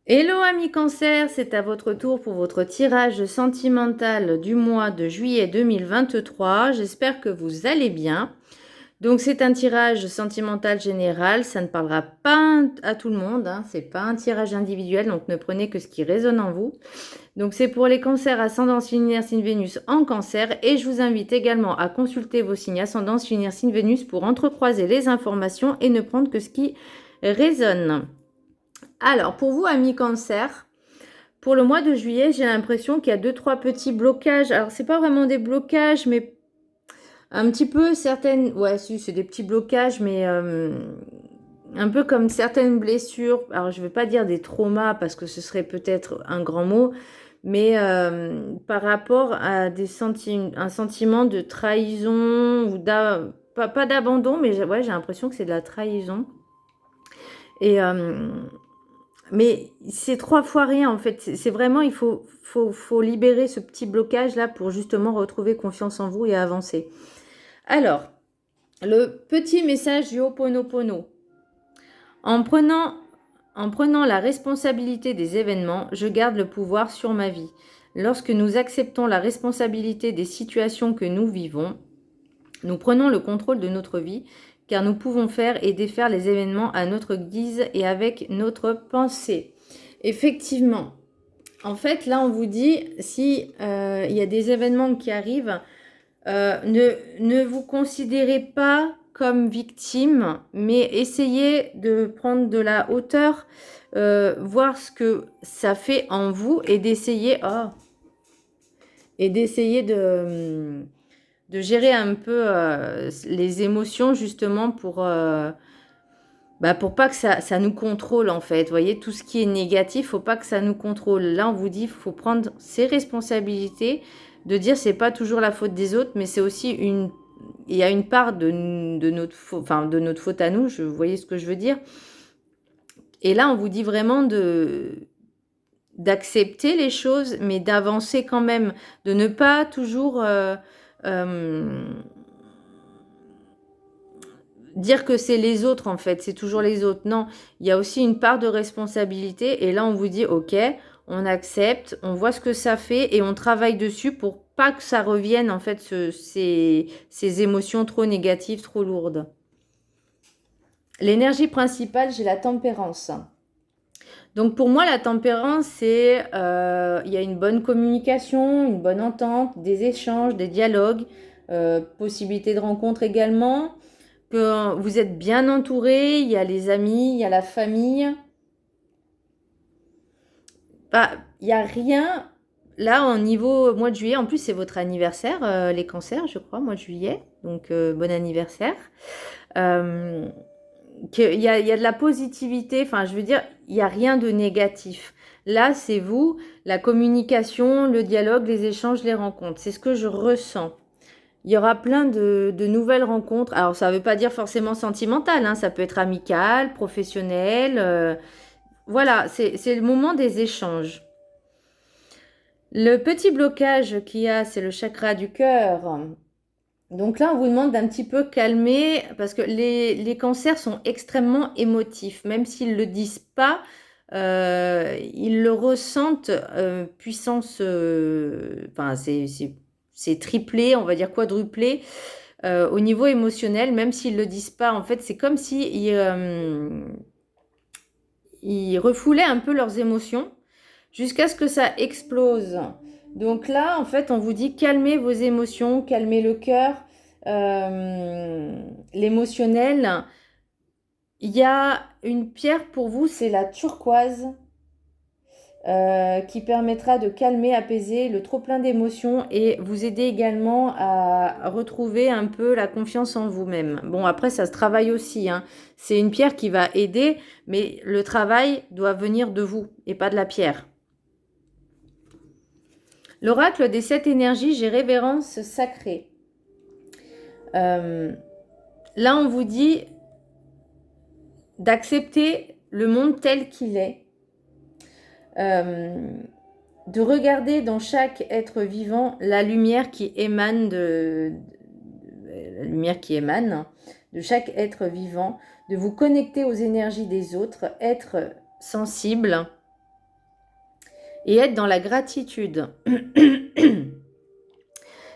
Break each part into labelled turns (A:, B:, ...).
A: Hello amis cancer, c'est à votre tour pour votre tirage sentimental du mois de juillet 2023. J'espère que vous allez bien. Donc c'est un tirage sentimental général, ça ne parlera pas à tout le monde, c'est pas un tirage individuel, donc ne prenez que ce qui résonne en vous. Donc c'est pour les cancers ascendance lunaire signe Vénus en cancer et je vous invite également à consulter vos signes ascendance lunaire signe Vénus pour entrecroiser les informations et ne prendre que ce qui résonne. Alors pour vous amis cancer, pour le mois de juillet, j'ai l'impression qu'il y a 2-3 petits blocages. Alors, c'est pas vraiment des blocages, mais un petit peu certaines... Ouais, si, c'est des petits blocages, mais un peu comme certaines blessures. Alors, je vais pas dire des traumas, parce que ce serait peut-être un grand mot, mais par rapport à un sentiment de trahison, ou pas d'abandon, mais ouais, j'ai l'impression que c'est de la trahison. Et... mais c'est 3 fois rien en fait. C'est vraiment, il faut libérer ce petit blocage là pour justement retrouver confiance en vous et avancer. Alors, le petit message du Ho'oponopono. En prenant la responsabilité des événements, je garde le pouvoir sur ma vie. Lorsque nous acceptons la responsabilité des situations que nous vivons, nous prenons le contrôle de notre vie, car nous pouvons faire et défaire les événements à notre guise et avec notre pensée. Effectivement, en fait, là, on vous dit, si il y a des événements qui arrivent, ne vous considérez pas comme victime, mais essayez de prendre de la hauteur, voir ce que ça fait en vous et d'essayer de gérer un peu les émotions justement pour pas que ça nous contrôle en fait. Vous voyez, tout ce qui est négatif, faut pas que ça nous contrôle. Là, on vous dit, faut prendre ses responsabilités, de dire c'est pas toujours la faute des autres, mais c'est aussi il y a une part de notre faute, enfin de notre faute à nous. Vous voyez ce que je veux dire? Et là, on vous dit vraiment d'accepter les choses, mais d'avancer quand même, de ne pas toujours euh, dire que c'est les autres en fait, c'est toujours les autres. Non, il y a aussi une part de responsabilité et là on vous dit ok, on accepte, on voit ce que ça fait et on travaille dessus pour pas que ça revienne en fait ces émotions trop négatives, trop lourdes. L'énergie principale, j'ai la tempérance. Donc pour moi, la tempérance, c'est il y a une bonne communication, une bonne entente, des échanges, des dialogues, possibilité de rencontre également, que vous êtes bien entouré, il y a les amis, il y a la famille. Bah, il n'y a rien. Là, au niveau mois de juillet, en plus, c'est votre anniversaire, les cancers, je crois, mois de juillet. Donc, bon anniversaire. Euh, il y a de la positivité, enfin, je veux dire, il n'y a rien de négatif. Là, c'est vous, la communication, le dialogue, les échanges, les rencontres. C'est ce que je ressens. Il y aura plein de nouvelles rencontres. Alors, ça ne veut pas dire forcément sentimental, ça peut être amical, professionnel. Voilà, c'est le moment des échanges. Le petit blocage qu'il y a, c'est le chakra du cœur. Donc là, on vous demande d'un petit peu calmer parce que les cancers sont extrêmement émotifs. Même s'ils ne le disent pas, ils le ressentent puissance, enfin c'est triplé, on va dire quadruplé au niveau émotionnel, même s'ils ne le disent pas. En fait, c'est comme si ils refoulaient un peu leurs émotions jusqu'à ce que ça explose. Donc là, en fait, on vous dit calmez vos émotions, calmez le cœur, l'émotionnel. Il y a une pierre pour vous, c'est la turquoise, qui permettra de calmer, apaiser le trop-plein d'émotions et vous aider également à retrouver un peu la confiance en vous-même. Bon, après, ça se travaille aussi, C'est une pierre qui va aider, mais le travail doit venir de vous et pas de la pierre. L'oracle des 7 énergies, j'ai révérence sacrée. Là, on vous dit d'accepter le monde tel qu'il est, de regarder dans chaque être vivant la lumière qui émane la lumière qui émane de chaque être vivant, de vous connecter aux énergies des autres, être sensible et être dans la gratitude.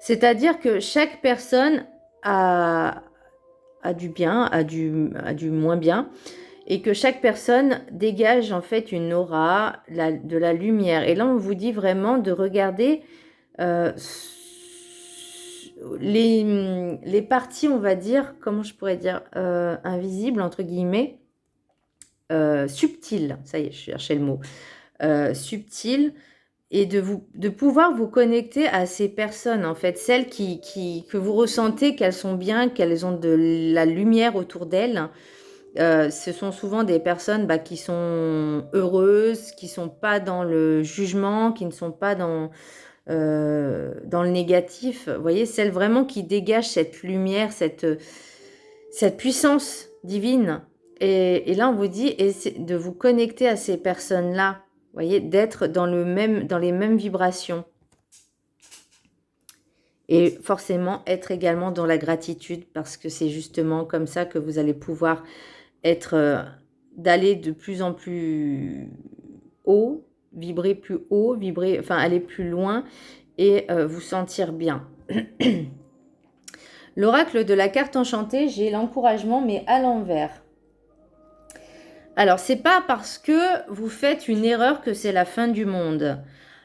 A: C'est-à-dire que chaque personne a du bien, a du moins bien, et que chaque personne dégage en fait une aura, de la lumière. Et là, on vous dit vraiment de regarder les parties, on va dire, comment je pourrais dire, invisibles, entre guillemets, subtiles, ça y est, je cherchais le mot, subtiles, et de pouvoir vous connecter à ces personnes, en fait, celles que vous ressentez qu'elles sont bien, qu'elles ont de la lumière autour d'elles. Ce sont souvent des personnes qui sont heureuses, qui ne sont pas dans le jugement, qui ne sont pas dans le négatif. Vous voyez, celles vraiment qui dégagent cette lumière, cette puissance divine. Et là, on vous dit de vous connecter à ces personnes-là. Vous voyez, d'être dans les mêmes vibrations. Et forcément, être également dans la gratitude, parce que c'est justement comme ça que vous allez pouvoir d'aller de plus en plus haut, vibrer plus haut, aller plus loin et vous sentir bien. L'oracle de la carte enchantée, j'ai l'encouragement, mais à l'envers. Alors, c'est pas parce que vous faites une erreur que c'est la fin du monde.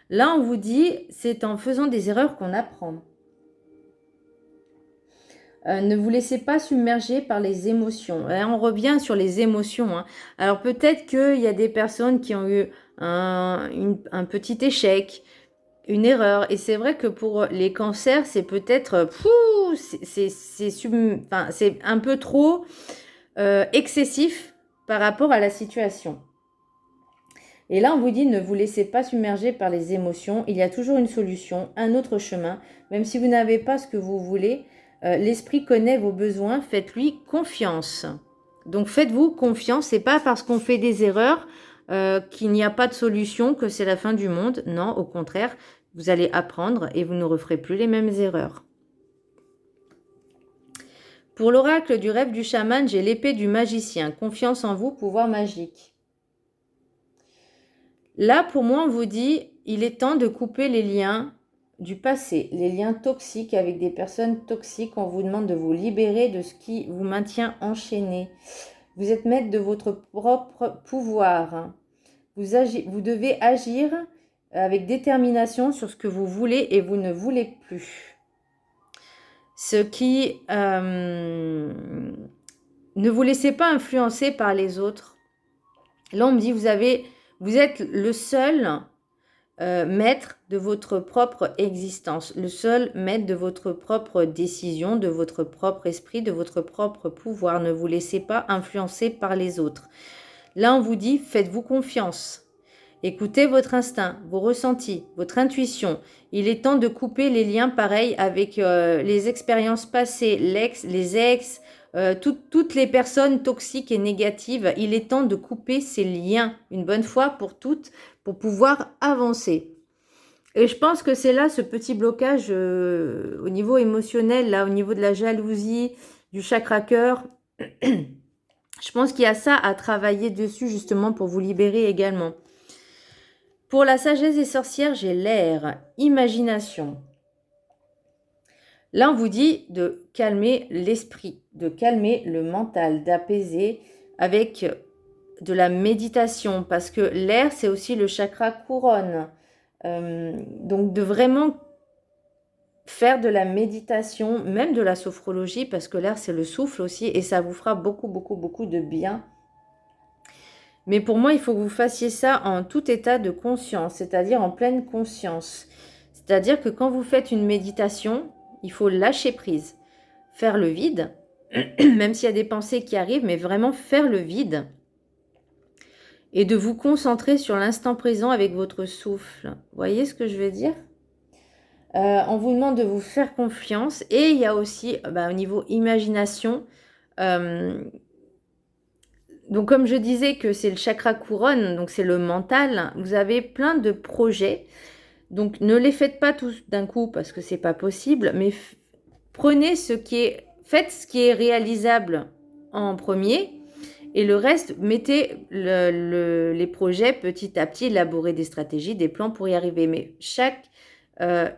A: Là, on vous dit, c'est en faisant des erreurs qu'on apprend. Ne vous laissez pas submerger par les émotions. Et on revient sur les émotions. Hein. Alors, peut-être qu'il y a des personnes qui ont eu un petit échec, une erreur. Et c'est vrai que pour les cancers, c'est peut-être... c'est un peu trop excessif par rapport à la situation. Et là, on vous dit, ne vous laissez pas submerger par les émotions. Il y a toujours une solution, un autre chemin. Même si vous n'avez pas ce que vous voulez, l'esprit connaît vos besoins. Faites-lui confiance. Donc, faites-vous confiance. C'est pas parce qu'on fait des erreurs qu'il n'y a pas de solution, que c'est la fin du monde. Non, au contraire, vous allez apprendre et vous ne referez plus les mêmes erreurs. Pour l'oracle du rêve du chaman, j'ai l'épée du magicien. Confiance en vous, pouvoir magique. Là, pour moi, on vous dit, il est temps de couper les liens du passé, les liens toxiques avec des personnes toxiques. On vous demande de vous libérer de ce qui vous maintient enchaîné. Vous êtes maître de votre propre pouvoir. Vous devez agir avec détermination sur ce que vous voulez et vous ne voulez plus. Ce qui... ne vous laissez pas influencer par les autres. Là, on me dit, vous êtes le seul maître de votre propre existence, le seul maître de votre propre décision, de votre propre esprit, de votre propre pouvoir. Ne vous laissez pas influencer par les autres. Là, on vous dit, faites-vous confiance. Écoutez votre instinct, vos ressentis, votre intuition. Il est temps de couper les liens pareils avec les expériences passées, les ex, toutes les personnes toxiques et négatives. Il est temps de couper ces liens une bonne fois pour toutes pour pouvoir avancer. Et je pense que c'est là ce petit blocage au niveau émotionnel, là, au niveau de la jalousie, du chakra cœur. Je pense qu'il y a ça à travailler dessus justement pour vous libérer également. Pour la sagesse des sorcières, j'ai l'air, imagination. Là, on vous dit de calmer l'esprit, de calmer le mental, d'apaiser avec de la méditation, parce que l'air, c'est aussi le chakra couronne. Donc, de vraiment faire de la méditation, même de la sophrologie, parce que l'air, c'est le souffle aussi, et ça vous fera beaucoup, beaucoup, beaucoup de bien. Mais pour moi, il faut que vous fassiez ça en tout état de conscience, c'est-à-dire en pleine conscience. C'est-à-dire que quand vous faites une méditation, il faut lâcher prise, faire le vide, même s'il y a des pensées qui arrivent, mais vraiment faire le vide et de vous concentrer sur l'instant présent avec votre souffle. Vous voyez ce que je veux dire ? On vous demande de vous faire confiance et il y a aussi au niveau imagination, donc comme je disais que c'est le chakra couronne, donc c'est le mental, vous avez plein de projets. Donc ne les faites pas tous d'un coup parce que c'est pas possible, mais faites ce qui est réalisable en premier Et le reste, mettez les projets petit à petit, élaborer des stratégies, des plans pour y arriver. Mais chaque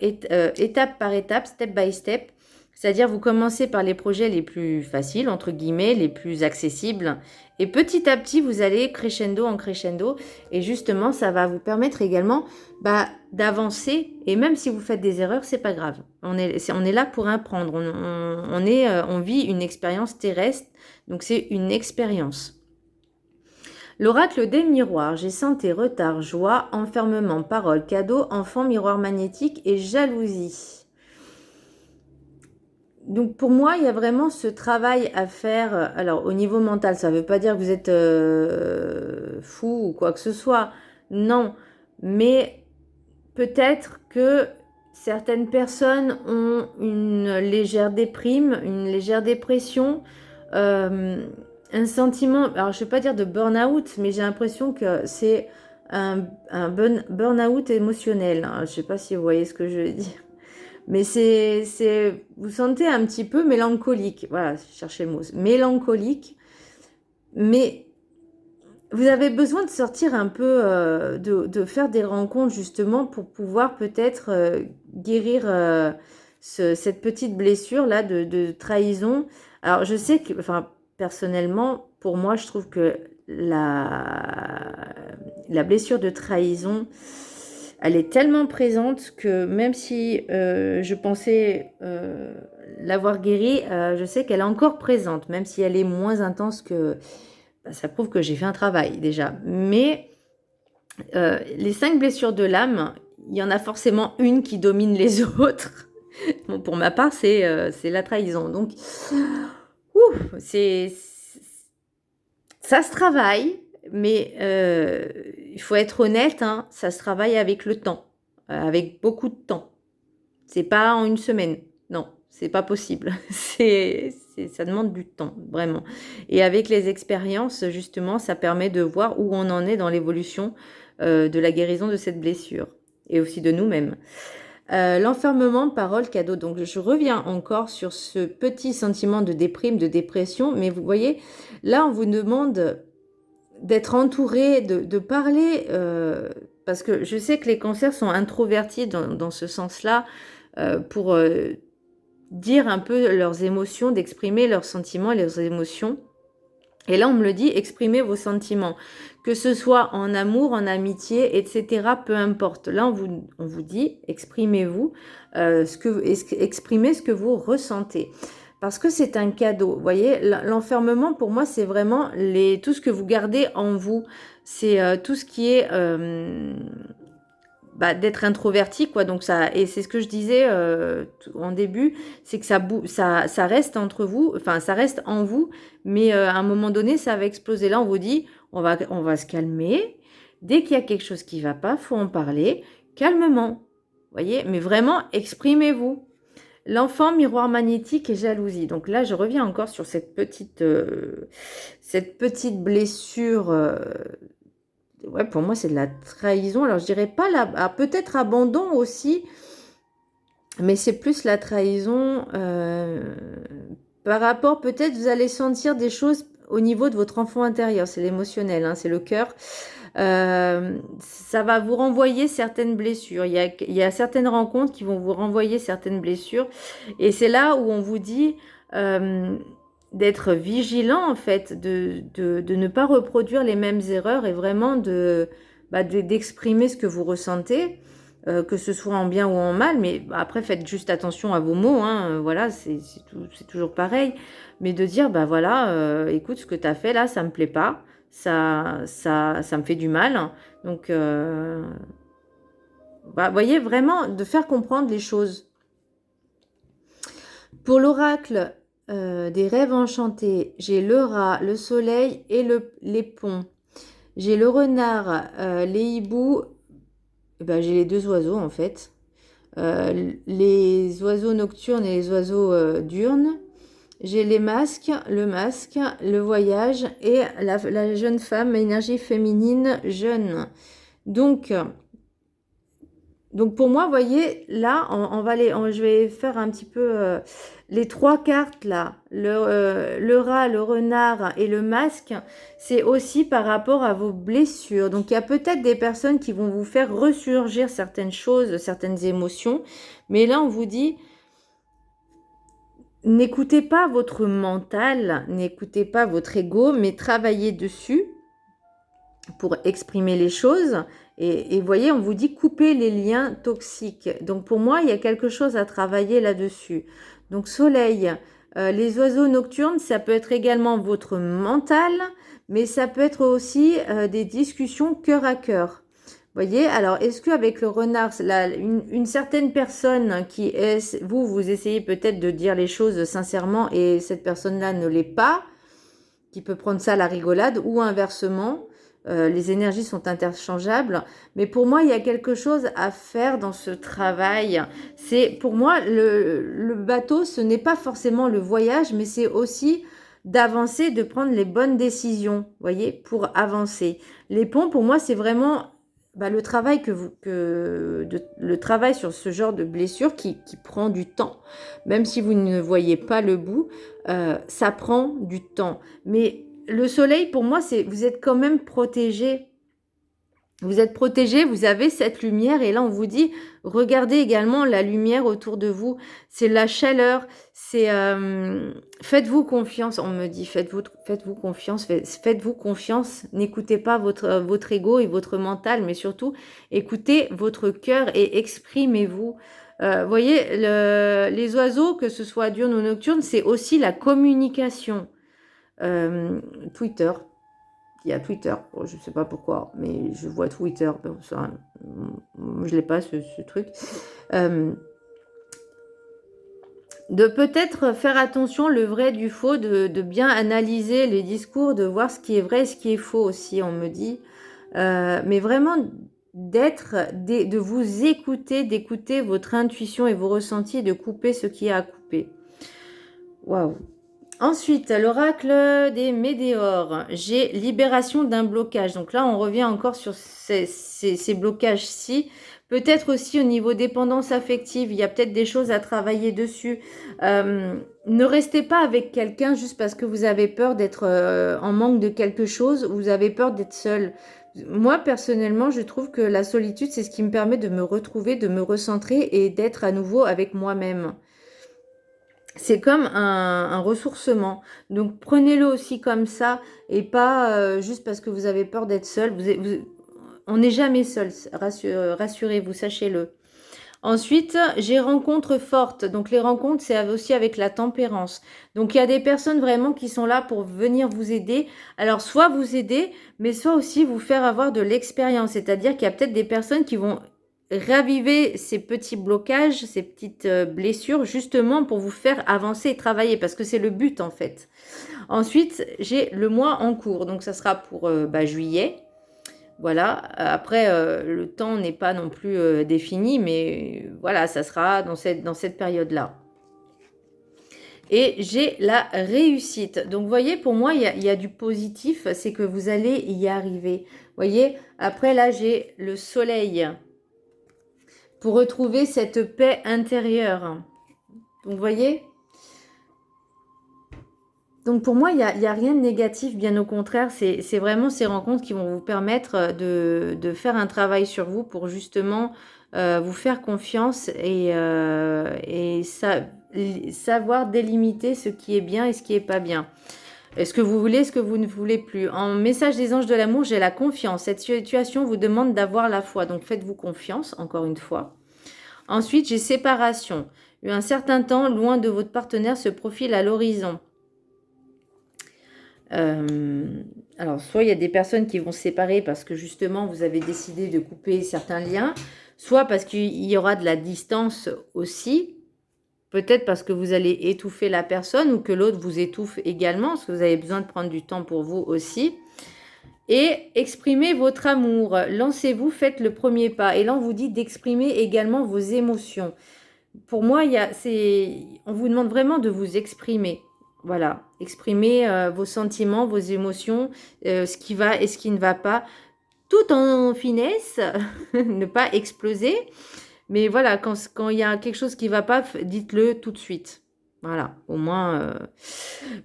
A: étape par étape, step by step, c'est-à-dire vous commencez par les projets les plus faciles, entre guillemets, les plus accessibles. Et petit à petit, vous allez crescendo en crescendo. Et justement, ça va vous permettre également d'avancer. Et même si vous faites des erreurs, c'est pas grave. On est là pour apprendre. On vit une expérience terrestre. Donc c'est une expérience. L'oracle des miroirs, j'ai santé, retard, joie, enfermement, parole, cadeau, enfant, miroir magnétique et jalousie. Donc pour moi, il y a vraiment ce travail à faire. Alors au niveau mental, ça ne veut pas dire que vous êtes fou ou quoi que ce soit. Non, mais peut-être que certaines personnes ont une légère déprime, une légère dépression, un sentiment, alors je ne vais pas dire de burn-out, mais j'ai l'impression que c'est un burn-out émotionnel. Je ne sais pas si vous voyez ce que je veux dire. Mais vous sentez un petit peu mélancolique. Voilà, cherchez le mot. Mélancolique. Mais vous avez besoin de sortir un peu, de faire des rencontres justement pour pouvoir peut-être guérir cette petite blessure là de trahison. Alors je sais que, enfin personnellement, pour moi, je trouve que la blessure de trahison, elle est tellement présente que même si je pensais l'avoir guérie, je sais qu'elle est encore présente, même si elle est moins intense que... ça prouve que j'ai fait un travail déjà. Mais les 5 blessures de l'âme, il y en a forcément une qui domine les autres. Bon, pour ma part, c'est la trahison. Donc, ça se travaille, mais il faut être honnête, hein, ça se travaille avec le temps, avec beaucoup de temps. C'est pas en une semaine, non, c'est pas possible. Ça demande du temps, vraiment. Et avec les expériences, justement, ça permet de voir où on en est dans l'évolution de la guérison de cette blessure et aussi de nous-mêmes. L'enfermement, parole, cadeau. Donc, je reviens encore sur ce petit sentiment de déprime, de dépression. Mais vous voyez, là, on vous demande d'être entouré, de parler, parce que je sais que les cancers sont introvertis dans ce sens-là, pour dire un peu leurs émotions, d'exprimer leurs sentiments et leurs émotions. Et là, on me le dit, exprimez vos sentiments, que ce soit en amour, en amitié, etc., peu importe. Là, on vous dit, exprimez-vous, exprimez ce que vous ressentez. Parce que c'est un cadeau. Vous voyez, l'enfermement, pour moi, c'est vraiment tout ce que vous gardez en vous. C'est tout ce qui est... d'être introverti, quoi. Donc ça, et c'est ce que je disais en début, c'est que ça reste entre vous, enfin ça reste en vous, mais à un moment donné, ça va exploser. Là, on vous dit, on va se calmer. Dès qu'il y a quelque chose qui va pas, faut en parler calmement. Voyez, mais vraiment, exprimez-vous. L'enfant, miroir magnétique et jalousie. Donc là, je reviens encore sur cette petite blessure. Ouais, pour moi, c'est de la trahison. Alors, je dirais pas peut-être abandon aussi, mais c'est plus la trahison par rapport, peut-être, vous allez sentir des choses au niveau de votre enfant intérieur. C'est l'émotionnel, hein, c'est le cœur. Ça va vous renvoyer certaines blessures. Il y a certaines rencontres qui vont vous renvoyer certaines blessures. Et c'est là où on vous dit... d'être vigilant en fait, de ne pas reproduire les mêmes erreurs et vraiment d'exprimer ce que vous ressentez, que ce soit en bien ou en mal, mais après faites juste attention à vos mots, hein, voilà, c'est toujours pareil, mais de dire voilà, écoute, ce que tu as fait là, ça me plaît pas, ça me fait du mal, donc voyez, vraiment de faire comprendre les choses. Pour l'oracle des rêves enchantés, j'ai le rat, le soleil et les ponts. J'ai le renard, les hiboux, j'ai les 2 oiseaux en fait. Les oiseaux nocturnes et les oiseaux diurnes. J'ai les masques, le voyage et la jeune femme, énergie féminine jeune. Donc, Donc pour moi, vous voyez, là, je vais faire un petit peu les trois cartes là, le rat, le renard et le masque, c'est aussi par rapport à vos blessures. Donc il y a peut-être des personnes qui vont vous faire ressurgir certaines choses, certaines émotions, mais là on vous dit, n'écoutez pas votre mental, n'écoutez pas votre ego, mais travaillez dessus pour exprimer les choses. Et voyez, on vous dit couper les liens toxiques. Donc pour moi, il y a quelque chose à travailler là-dessus. Donc soleil, les oiseaux nocturnes, ça peut être également votre mental, mais ça peut être aussi des discussions cœur à cœur. Voyez, alors est-ce qu'avec le renard, une certaine personne qui est, vous essayez peut-être de dire les choses sincèrement et cette personne-là ne l'est pas, qui peut prendre ça à la rigolade, ou inversement, les énergies sont interchangeables, mais pour moi, il y a quelque chose à faire dans ce travail. C'est pour moi, le bateau, ce n'est pas forcément le voyage, mais c'est aussi d'avancer, de prendre les bonnes décisions, voyez, pour avancer. Les ponts, pour moi, c'est vraiment le travail le travail sur ce genre de blessure qui prend du temps, même si vous ne voyez pas le bout, ça prend du temps. Mais le soleil, pour moi, c'est vous êtes quand même protégé. Vous êtes protégé, vous avez cette lumière et là on vous dit, regardez également la lumière autour de vous, c'est la chaleur, c'est faites-vous confiance, on me dit, faites-vous confiance, faites-vous confiance, n'écoutez pas votre ego et votre mental, mais surtout écoutez votre cœur et exprimez-vous. Voyez, les oiseaux, que ce soit diurne ou nocturne, c'est aussi la communication. Twitter. Il y a Twitter, bon, je ne sais pas pourquoi, mais je vois Twitter, bon, ça, je l'ai pas ce truc. De peut-être faire attention le vrai du faux, de bien analyser les discours, de voir ce qui est vrai et ce qui est faux aussi, on me dit. Mais vraiment de vous écouter, d'écouter votre intuition et vos ressentis et de couper ce qui est à couper. Waouh! Ensuite, l'oracle des météores. J'ai libération d'un blocage. Donc là, on revient encore sur ces blocages-ci. Peut-être aussi au niveau dépendance affective, il y a peut-être des choses à travailler dessus. Ne restez pas avec quelqu'un juste parce que vous avez peur d'être en manque de quelque chose, ou vous avez peur d'être seul. Moi, personnellement, je trouve que la solitude, c'est ce qui me permet de me retrouver, de me recentrer et d'être à nouveau avec moi-même. C'est comme un ressourcement. Donc, prenez-le aussi comme ça et pas juste parce que vous avez peur d'être seul. On n'est jamais seul, rassurez-vous, sachez-le. Ensuite, j'ai rencontres fortes. Donc, les rencontres, c'est aussi avec la tempérance. Donc, il y a des personnes vraiment qui sont là pour venir vous aider. Alors, soit vous aider, mais soit aussi vous faire avoir de l'expérience. C'est-à-dire qu'il y a peut-être des personnes qui vont raviver ces petits blocages, ces petites blessures, justement pour vous faire avancer et travailler, parce que c'est le but en fait. Ensuite, j'ai le mois en cours, donc ça sera pour juillet. Voilà, après le temps n'est pas non plus défini, mais voilà, ça sera dans cette période-là. Et j'ai la réussite. Donc, vous voyez, pour moi, il y a du positif, c'est que vous allez y arriver. Vous voyez, après là, j'ai le soleil pour retrouver cette paix intérieure. Donc, vous voyez? Donc, pour moi, il n'y a rien de négatif, bien au contraire. C'est vraiment ces rencontres qui vont vous permettre de faire un travail sur vous pour justement vous faire confiance et savoir délimiter ce qui est bien et ce qui n'est pas bien. Est-ce que vous voulez, ce que vous ne voulez plus? En message des anges de l'amour, j'ai la confiance. Cette situation vous demande d'avoir la foi. Donc, faites-vous confiance, encore une fois. Ensuite, j'ai séparation. Un certain temps, loin de votre partenaire, se profile à l'horizon. Alors, soit il y a des personnes qui vont se séparer parce que justement, vous avez décidé de couper certains liens, soit parce qu'il y aura de la distance aussi, peut-être parce que vous allez étouffer la personne ou que l'autre vous étouffe également, parce que vous avez besoin de prendre du temps pour vous aussi. Et exprimez votre amour, lancez-vous, faites le premier pas. Et là, on vous dit d'exprimer également vos émotions. Pour moi, on vous demande vraiment de vous exprimer. Voilà, exprimer vos sentiments, vos émotions, ce qui va et ce qui ne va pas. tout en finesse, ne pas exploser. Mais voilà, quand il y a quelque chose qui ne va pas, dites-le tout de suite. Voilà, au moins.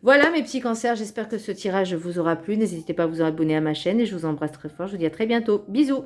A: Voilà mes petits cancers, j'espère que ce tirage vous aura plu. N'hésitez pas à vous abonner à ma chaîne et je vous embrasse très fort. Je vous dis à très bientôt. Bisous.